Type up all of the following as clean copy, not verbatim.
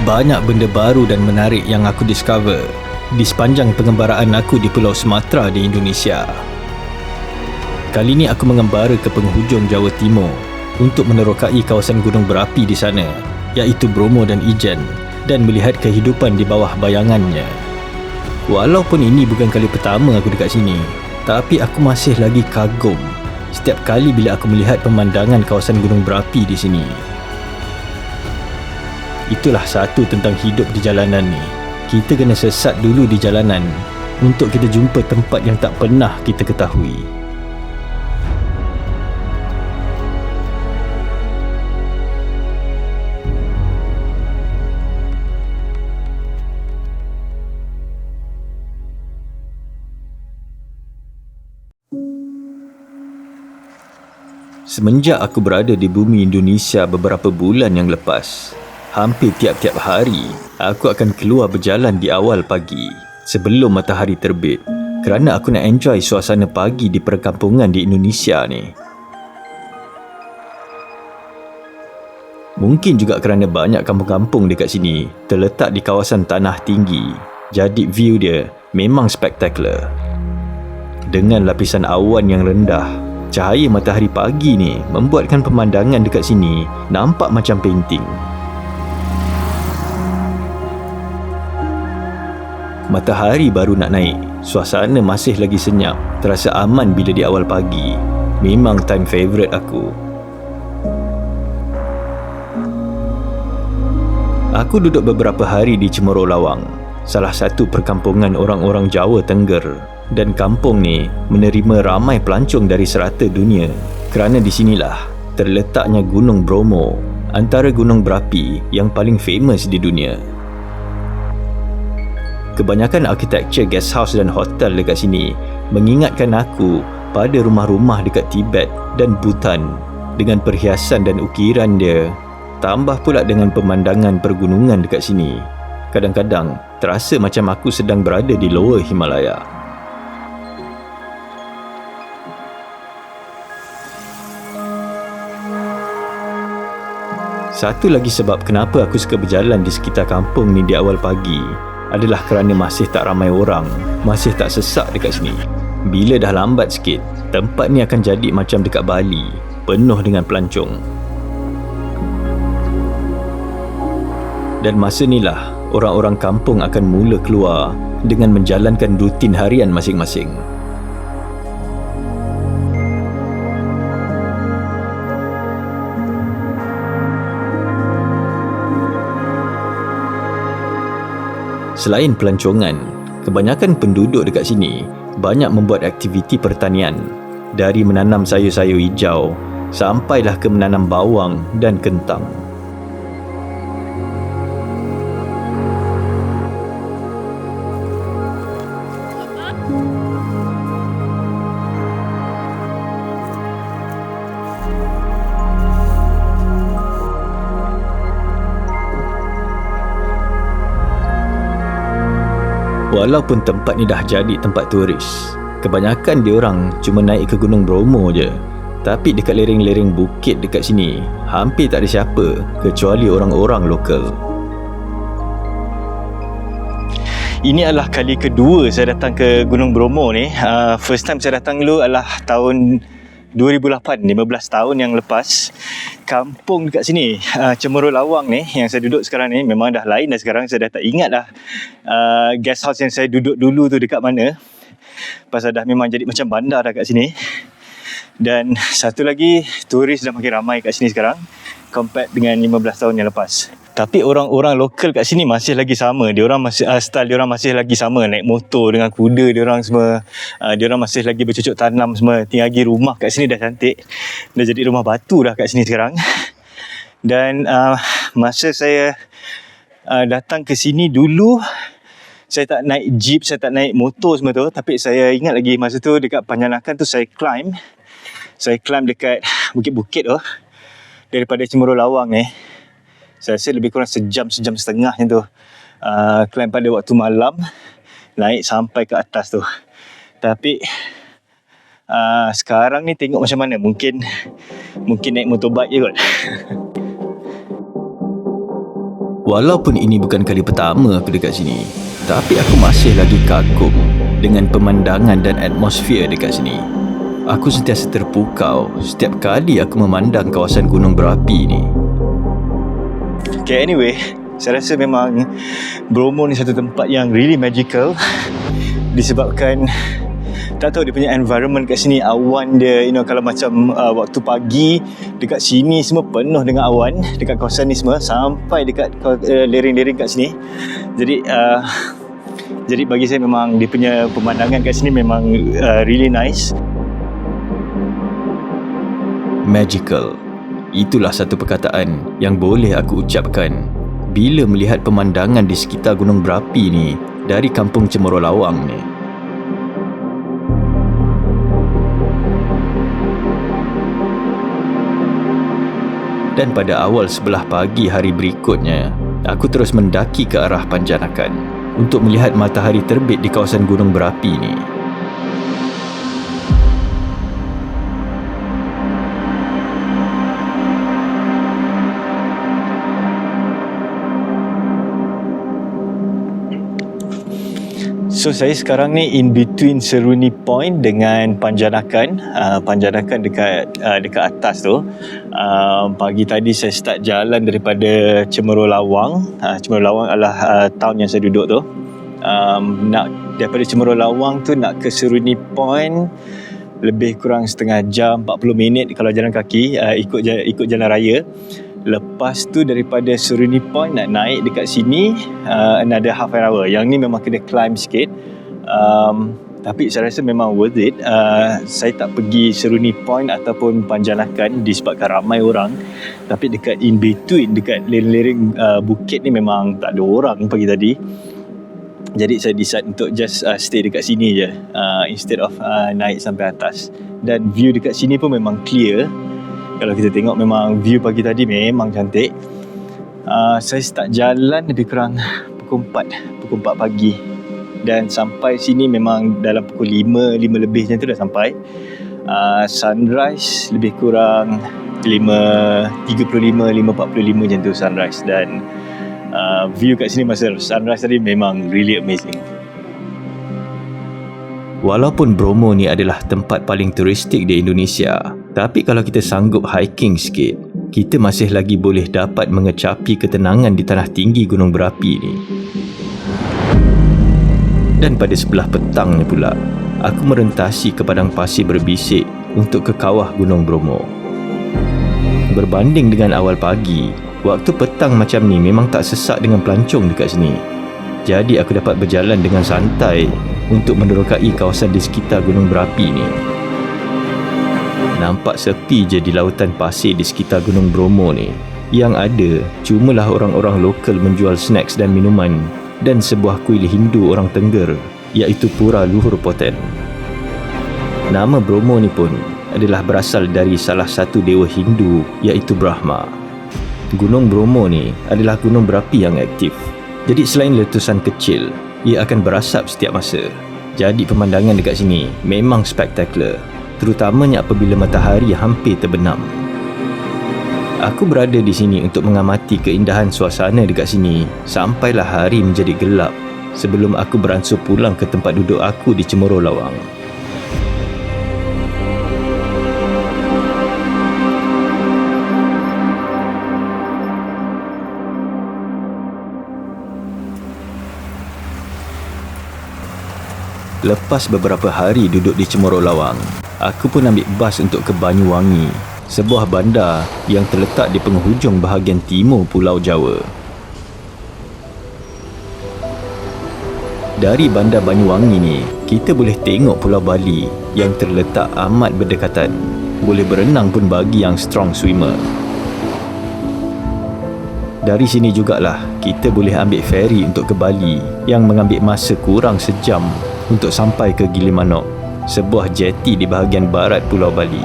Banyak benda baru dan menarik yang aku discover di sepanjang pengembaraan aku di Pulau Sumatera di Indonesia. Kali ini aku mengembara ke penghujung Jawa Timur untuk menerokai kawasan gunung berapi di sana, iaitu Bromo dan Ijen, dan melihat kehidupan di bawah bayangannya. Walaupun ini bukan kali pertama aku dekat sini, tapi aku masih lagi kagum setiap kali bila aku melihat pemandangan kawasan gunung berapi di sini. Itulah satu tentang hidup di jalanan ni. Kita kena sesat dulu di jalanan untuk kita jumpa tempat yang tak pernah kita ketahui. Semenjak aku berada di bumi Indonesia beberapa bulan yang lepas, hampir tiap-tiap hari aku akan keluar berjalan di awal pagi sebelum matahari terbit, kerana aku nak enjoy suasana pagi di perkampungan di Indonesia ni. Mungkin juga kerana banyak kampung-kampung dekat sini terletak di kawasan tanah tinggi, jadi view dia memang spektakular. Dengan lapisan awan yang rendah, cahaya matahari pagi ni membuatkan pemandangan dekat sini nampak macam painting. Matahari baru nak naik, suasana masih lagi senyap, terasa aman bila di awal pagi. Memang time favourite aku. Aku duduk beberapa hari di Cemoro Lawang, salah satu perkampungan orang-orang Jawa Tengger. Dan kampung ni menerima ramai pelancong dari serata dunia, kerana di sinilah terletaknya Gunung Bromo, antara gunung berapi yang paling famous di dunia. Kebanyakan arkitektur guest house dan hotel dekat sini mengingatkan aku pada rumah-rumah dekat Tibet dan Bhutan dengan perhiasan dan ukiran dia, tambah pula dengan pemandangan pergunungan dekat sini. Kadang-kadang terasa macam aku sedang berada di Lower Himalaya. Satu lagi sebab kenapa aku suka berjalan di sekitar kampung ni di awal pagi adalah kerana masih tak ramai orang, masih tak sesak dekat sini. Bila dah lambat sikit, tempat ni akan jadi macam dekat Bali, penuh dengan pelancong. Dan masa inilah orang-orang kampung akan mula keluar dengan menjalankan rutin harian masing-masing. Selain pelancongan, kebanyakan penduduk dekat sini banyak membuat aktiviti pertanian, dari menanam sayur-sayur hijau sampailah ke menanam bawang dan kentang. Walaupun tempat ni dah jadi tempat turis, kebanyakan diorang cuma naik ke Gunung Bromo je. Tapi dekat lereng-lereng bukit dekat sini, hampir tak ada siapa kecuali orang-orang lokal. Ini adalah kali kedua saya datang ke Gunung Bromo ni. First time saya datang dulu adalah tahun 2008, 15 tahun yang lepas. Kampung dekat sini, Cemoro Lawang ni yang saya duduk sekarang ni memang dah lain dah sekarang. Saya dah tak ingat dah guest house yang saya duduk dulu tu dekat mana, pasal dah memang jadi macam bandar dah kat sini. Dan satu lagi, turis dah makin ramai kat sini sekarang compare dengan 15 tahun yang lepas. Tapi orang-orang lokal kat sini masih lagi sama. Diorang masih style diorang masih lagi sama, naik motor dengan kuda diorang semua. Diorang masih lagi bercucuk tanam semua. Tinggal lagi rumah kat sini dah cantik. Dah jadi rumah batu dah kat sini sekarang. Dan masa saya datang ke sini dulu, saya tak naik jeep, saya tak naik motor semua tu. Tapi saya ingat lagi masa tu dekat Panjanakan tu saya climb. Saya climb dekat bukit-bukit tu daripada Cemoro Lawang ni. Saya rasa lebih kurang sejam setengah macam tu. Climb pada waktu malam, naik sampai ke atas tu. Tapi sekarang ni tengok macam mana. Mungkin naik motorbike je kot. Walaupun ini bukan kali pertama aku dekat sini, tapi aku masih lagi kagum dengan pemandangan dan atmosfer dekat sini. Aku sentiasa terpukau setiap kali aku memandang kawasan gunung berapi ni. Okay, anyway, saya rasa memang Bromo ni satu tempat yang really magical disebabkan tak tahu dia punya environment kat sini, awan dia, kalau macam waktu pagi dekat sini semua penuh dengan awan dekat kawasan ni semua sampai dekat lereng-lereng kat sini. Jadi bagi saya memang dia punya pemandangan kat sini memang really nice. Magical. Itulah satu perkataan yang boleh aku ucapkan bila melihat pemandangan di sekitar gunung berapi ni dari kampung Cemoro Lawang ni. Dan pada awal sebelah pagi hari berikutnya, aku terus mendaki ke arah Panjanakan untuk melihat matahari terbit di kawasan gunung berapi ni. So saya sekarang ni in between Seruni Point dengan Panjanakan. Panjanakan dekat atas tu. Pagi tadi saya start jalan daripada Cemoro Lawang. Cemoro Lawang adalah town yang saya duduk tu. Nak daripada Cemoro Lawang tu nak ke Seruni Point lebih kurang setengah jam, 40 minit kalau jalan kaki, ikut jalan raya. Lepas tu daripada Seruni Point nak naik dekat sini another half an hour. Yang ni memang kena climb sikit, tapi saya rasa memang worth it. Saya tak pergi Seruni Point ataupun Panjanakan disebabkan ramai orang, tapi dekat in between, dekat lereng-lereng bukit ni memang tak ada orang pagi tadi. Jadi saya decide untuk just stay dekat sini je, instead of naik sampai atas. Dan view dekat sini pun memang clear. Kalau kita tengok memang view pagi tadi memang cantik. Saya start jalan lebih kurang pukul 4 pagi. Dan sampai sini memang dalam pukul 5 lebih macam tu dah sampai. Sunrise lebih kurang 5.35, 5.45 macam tu sunrise. Dan view kat sini masa sunrise tadi memang really amazing. Walaupun Bromo ni adalah tempat paling turistik di Indonesia, tapi kalau kita sanggup hiking sikit, kita masih lagi boleh dapat mengecapi ketenangan di tanah tinggi gunung berapi ni. Dan pada sebelah petang ni pula, aku merentasi ke padang pasir berbisik untuk ke kawah Gunung Bromo. Berbanding dengan awal pagi, waktu petang macam ni memang tak sesak dengan pelancong dekat sini. Jadi aku dapat berjalan dengan santai untuk menerokai kawasan di sekitar gunung berapi ni. Nampak sepi je di lautan pasir di sekitar gunung Bromo ni. Yang ada cumalah orang-orang lokal menjual snacks dan minuman dan sebuah kuil Hindu orang Tengger, iaitu Pura Luhur Poten. Nama Bromo ni pun adalah berasal dari salah satu dewa Hindu, iaitu Brahma. Gunung Bromo ni adalah gunung berapi yang aktif. Jadi selain letusan kecil, ia akan berasap setiap masa. Jadi pemandangan dekat sini memang spektakular, terutamanya apabila matahari hampir terbenam. Aku berada di sini untuk mengamati keindahan suasana dekat sini sampailah hari menjadi gelap sebelum aku beransur pulang ke tempat duduk aku di Cemoro Lawang. Lepas beberapa hari duduk di Cemoro Lawang, aku pun ambil bas untuk ke Banyuwangi, sebuah bandar yang terletak di penghujung bahagian timur Pulau Jawa. Dari bandar Banyuwangi ni, kita boleh tengok Pulau Bali yang terletak amat berdekatan. Boleh berenang pun bagi yang strong swimmer. Dari sini jugalah kita boleh ambil feri untuk ke Bali yang mengambil masa kurang sejam untuk sampai ke Gilimanuk, sebuah jeti di bahagian barat Pulau Bali.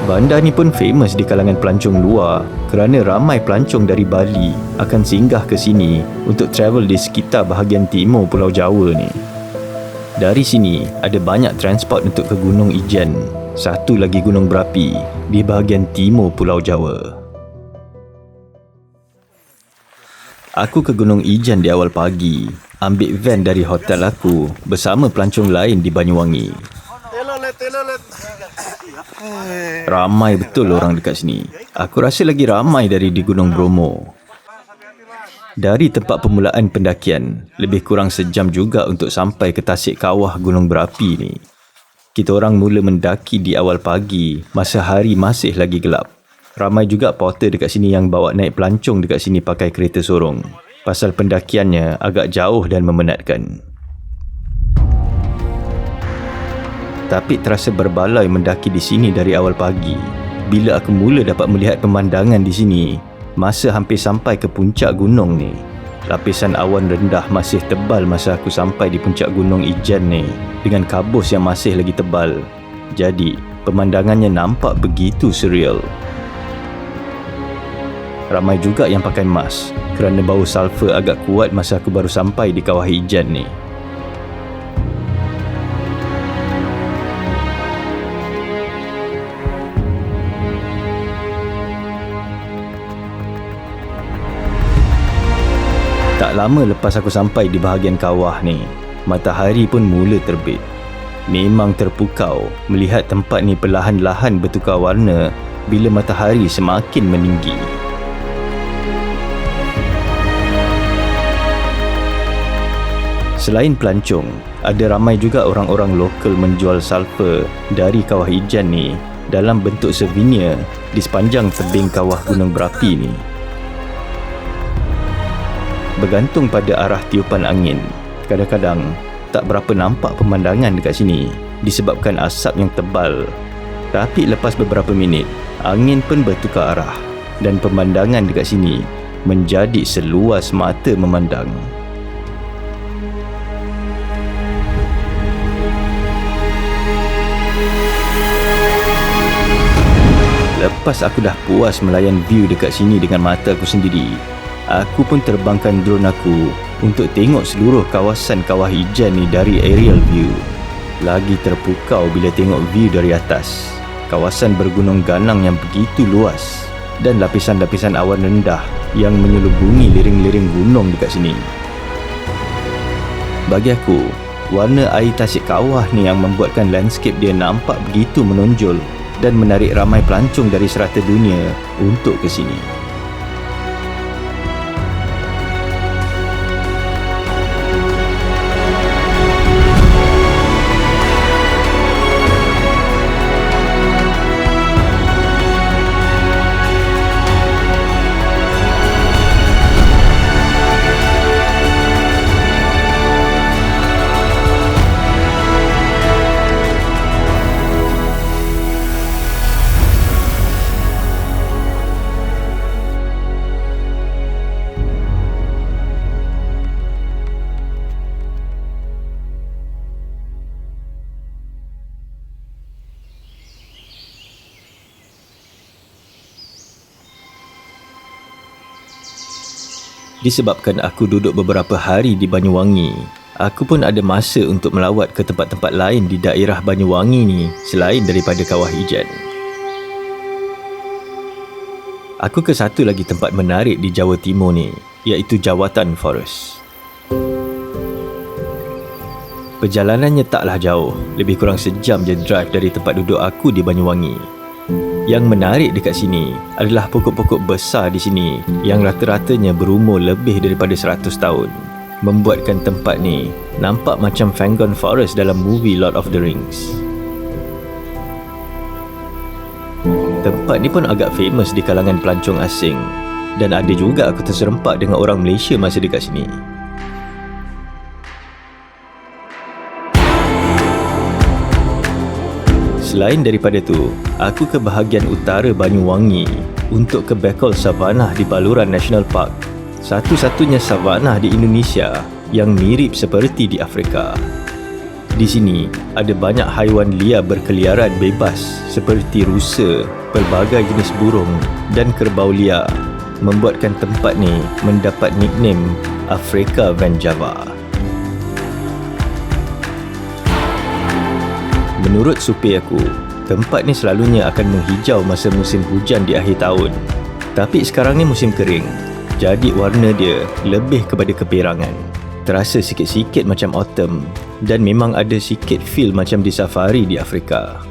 Bandar ni pun famous di kalangan pelancong luar kerana ramai pelancong dari Bali akan singgah ke sini untuk travel di sekitar bahagian timur Pulau Jawa ni. Dari sini ada banyak transport untuk ke Gunung Ijen, satu lagi gunung berapi di bahagian timur Pulau Jawa. Aku ke Gunung Ijan di awal pagi, ambil van dari hotel aku bersama pelancong lain di Banyuwangi. Ramai betul orang dekat sini. Aku rasa lagi ramai dari di Gunung Bromo. Dari tempat permulaan pendakian, lebih kurang sejam juga untuk sampai ke tasik kawah gunung berapi ni. Kita orang mula mendaki di awal pagi, masa hari masih lagi gelap. Ramai juga porter dekat sini yang bawa naik pelancong dekat sini pakai kereta sorong. Pasal pendakiannya agak jauh dan memenatkan. Tapi terasa berbaloi mendaki di sini dari awal pagi. Bila aku mula dapat melihat pemandangan di sini, masa hampir sampai ke puncak gunung ni. Lapisan awan rendah masih tebal masa aku sampai di puncak Gunung Ijan ni, dengan kabus yang masih lagi tebal. Jadi, pemandangannya nampak begitu surreal. Ramai juga yang pakai mask kerana bau sulfur agak kuat masa aku baru sampai di kawah Ijan ni. Tak lama lepas aku sampai di bahagian kawah ni, matahari pun mula terbit. Memang terpukau melihat tempat ni perlahan-lahan bertukar warna bila matahari semakin meninggi. Selain pelancong, ada ramai juga orang-orang lokal menjual sulfur dari kawah Ijan ni dalam bentuk souvenir di sepanjang tebing kawah gunung berapi ni. Bergantung pada arah tiupan angin, kadang-kadang tak berapa nampak pemandangan dekat sini disebabkan asap yang tebal. Tapi lepas beberapa minit, angin pun bertukar arah dan pemandangan dekat sini menjadi seluas mata memandang. Lepas aku dah puas melayan view dekat sini dengan mata aku sendiri, aku pun terbangkan drone aku untuk tengok seluruh kawasan kawah Ijan ni dari aerial view. Lagi terpukau bila tengok view dari atas. Kawasan bergunung ganang yang begitu luas dan lapisan-lapisan awan rendah yang menyelubungi lereng-lereng gunung dekat sini. Bagi aku, warna air tasik kawah ni yang membuatkan landscape dia nampak begitu menonjol dan menarik ramai pelancong dari serata dunia untuk ke sini. Disebabkan aku duduk beberapa hari di Banyuwangi, aku pun ada masa untuk melawat ke tempat-tempat lain di daerah Banyuwangi ni selain daripada kawah Ijan. Aku ke satu lagi tempat menarik di Jawa Timur ni, iaitu Jawatan Forest. Perjalanannya taklah jauh, lebih kurang sejam je drive dari tempat duduk aku di Banyuwangi. Yang menarik dekat sini adalah pokok-pokok besar di sini yang rata-ratanya berumur lebih daripada 100 tahun, membuatkan tempat ni nampak macam Fangorn Forest dalam movie Lord of the Rings. Tempat ni pun agak famous di kalangan pelancong asing dan ada juga aku terserempak dengan orang Malaysia masa dekat sini. Selain daripada tu, aku ke bahagian utara Banyuwangi untuk ke Bekol Savannah di Baluran National Park, satu-satunya savannah di Indonesia yang mirip seperti di Afrika. Di sini, ada banyak haiwan liar berkeliaran bebas seperti rusa, pelbagai jenis burung dan kerbau liar, membuatkan tempat ni mendapat nickname Afrika Van Java. Menurut supir aku, tempat ni selalunya akan menghijau masa musim hujan di akhir tahun. Tapi sekarang ni musim kering. Jadi warna dia lebih kepada keperangan. Terasa sikit-sikit macam autumn dan memang ada sikit feel macam di safari di Afrika.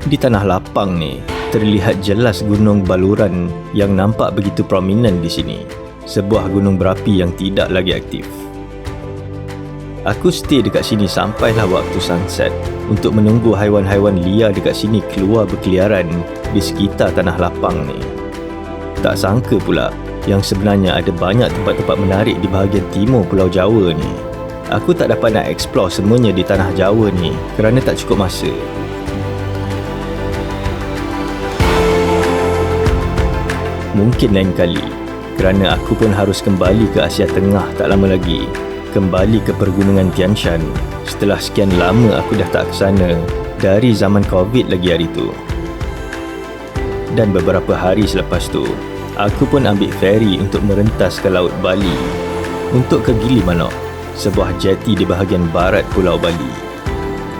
Di tanah lapang ni, terlihat jelas gunung baluran yang nampak begitu prominent di sini. Sebuah gunung berapi yang tidak lagi aktif. Aku stay dekat sini sampailah waktu sunset untuk menunggu haiwan-haiwan liar dekat sini keluar berkeliaran di sekitar tanah lapang ni. Tak sangka pula yang sebenarnya ada banyak tempat-tempat menarik di bahagian timur Pulau Jawa ni. Aku tak dapat nak explore semuanya di tanah Jawa ni kerana tak cukup masa. Mungkin lain kali, kerana aku pun harus kembali ke Asia Tengah tak lama lagi. Kembali ke pergunungan Tian Shan setelah sekian lama aku dah tak ke sana dari zaman COVID lagi hari tu. Dan beberapa hari selepas tu, aku pun ambil feri untuk merentas ke Laut Bali untuk ke Gili Manuk, sebuah jeti di bahagian barat Pulau Bali.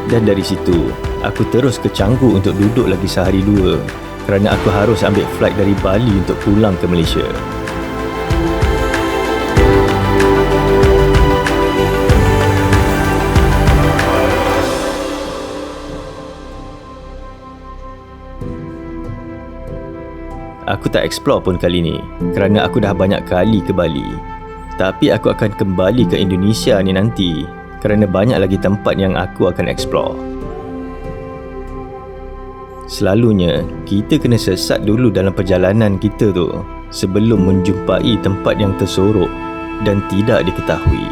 Dan dari situ, aku terus ke Canggu untuk duduk lagi sehari dua kerana aku harus ambil flight dari Bali untuk pulang ke Malaysia. Aku tak explore pun kali ni kerana aku dah banyak kali ke Bali. Tapi aku akan kembali ke Indonesia ni nanti kerana banyak lagi tempat yang aku akan explore. Selalunya, kita kena sesat dulu dalam perjalanan kita tu sebelum menjumpai tempat yang tersorok dan tidak diketahui.